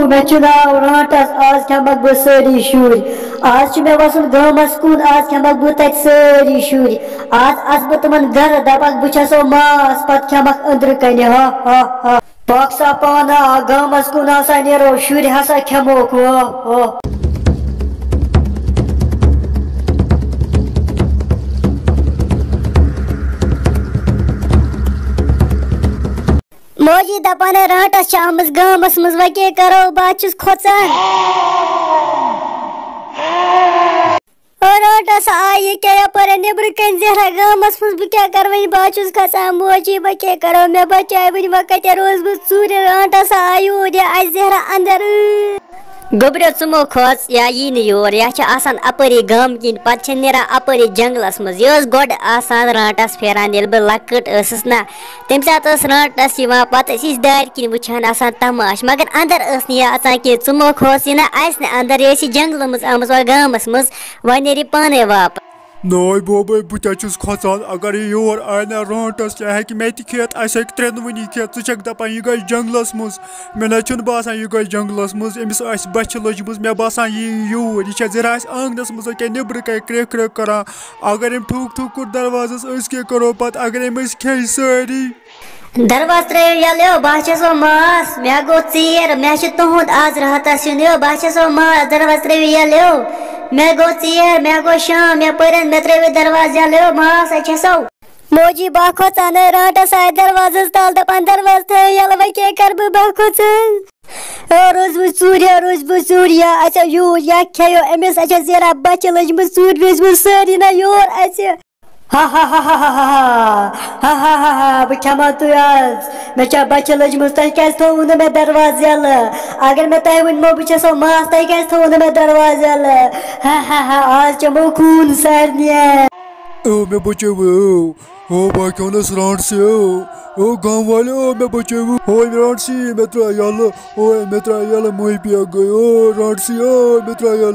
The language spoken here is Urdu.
مےٚ چھُ ناو رانٹس آز کھٮ۪مکھ بہٕ سٲری شُرۍ آز چھُ مےٚ وسُن گامس کُن آز کھٮ۪مکھ بہٕ تتہِ سٲری شُرۍ آز اَژٕ بہٕ تِمن گرٕ دپکھ بہٕ چھسو ماس پتہٕ کھٮ۪مکھ أنٛدرٕ کنہِ پاک سا پانا گامس کُن ہسا نیرو شُرۍ ہسا کھٮ۪موکھ موجی دپان رانٹس چھِ آمٕژ گامس منٛز وۄنۍ کیٛاہ کرو بہٕ حظ چھُس کھۄژان رانٹس آیہِ کیٛاہ یپٲرۍ نیبرٕ کنہِ زہرا گامس منٛز بہٕ کیٛاہ کرٕ وۄنۍ بہٕ حظ چھُس کھژان موجی وۄنۍ کیٛاہ کرو مےٚ بچاے وۄنۍ وۄنۍ کتہِ روزٕ بہٕ ژوٗرِ رانٹس آے یوٗرۍ یا اَسہِ زہرا اندر گوٚبریو ژٕمو کھۄژ یا یی نہٕ یور یا چھِ آسان اپٲری گامہٕ کِنۍ پتہٕ چھِ نیران اپٲری جنگلس منٛز یہِ ٲس گۄڈٕ آسان رانٹس پھیران ییٚلہِ بہٕ لۄکٕٹ ٲسٕس نا تمہِ ساتہٕ ٲس رانٹس یِوان پتہٕ ٲسۍ أسۍ دارِ کِنۍ وٕچھان آسان تماش مگر اندر ٲس نہٕ یہِ اژان کینٛہہ ژٕمو کھۄژ یہِ نہ اَژِ نہٕ اندر یہِ ٲسۍ یہِ جنگلہٕ منٛز آمٕژ وۄنۍ گامس منٛز وۄنۍ نیرِ یہِ پانے واپس ناے بوبے بہٕ تہِ چھُس کھۄژان اگر یہِ یور آے نہ رانٹس یہِ ہیٚکہِ مےٚ تہِ کھٮ۪تھ اَسہِ ہیٚکہِ ترٛٮ۪نوٕنی کھٮ۪تھ ژٕ چھکھ دپان یہِ گژھِ جنگلس منٛز مےٚ نہ چھُنہٕ باسان یہِ گژھِ جنگلس منٛز أمِس آسہِ بچھِ لٔجمٕژ مےٚ باسان یہِ یی یوٗرۍ یہِ چھےٚ ذرا اَسہِ آنٛگنس منٛز أکیٛاہ نیبرٕ کَنہِ کرٛٮ۪کھ کرٛٮ۪کھ کران اگر أمۍ ٹھوٗک ٹھوٗک کوٚر دروازس أسۍ کیٛاہ کرو پتہٕ اگر أمۍ أسۍ کھیٚیہِ سٲری درواز ترٲیِو یَلہٕ بہٕ حظ چھَسو ماس مےٚ گوٚو ژیر مےٚ چھُ تُہُنٛد آز راتس یُن بہٕ حظ چھَسو ماس درواز ترٲیِو یَلہٕ مےٚ گوٚو ژیر مےٚ گوٚو شام یپٲرۍ مےٚ ترٲیِو درواز یَلہٕ ماس حظ چھَسو موجی بہٕ کھۄژان رانٹس آے دروازس تل دپان درواز تھٲیِو یَلہٕ وۄنۍ کیٛاہ کرٕ بہٕ کھۄژان روز بہٕ ژوٗرِ روز بہٕ ژوٗرِ یا اَژیو یوٗرۍ یا کھیٚیو أمِس اَسہِ زیرا بچہِ لٔجمٕژ ژوٗرِ روز بہٕ سٲری نہ یور اَژِ بہٕ کھٮ۪مو تُہۍ آز مےٚ چھےٚ بچہِ لٔجمٕژ تۄہہِ کیٛازِ تھووُ نہٕ مےٚ دروازٕ یَلہٕ اگر مےٚ تۄہہِ ؤنمو بہٕ چھَسو ماس تۄہہِ کیٛازِ تھووُ نہٕ مےٚ دروازٕ یَلہٕ آز چمو خوٗن سارنٕے مےٚ بچٲوٕ بہٕ کھیوٚنس رانٹسٕے گام والٮ۪و مےٚ بچٲوٕ رانٹسٕے مےٚ ترٛاو یَلہٕ مےٚ ترٛاو یَلہٕ مٔہۍ پیٚیَکھ گٔے رانٹسٕے مےٚ ترٛاو یَلہٕ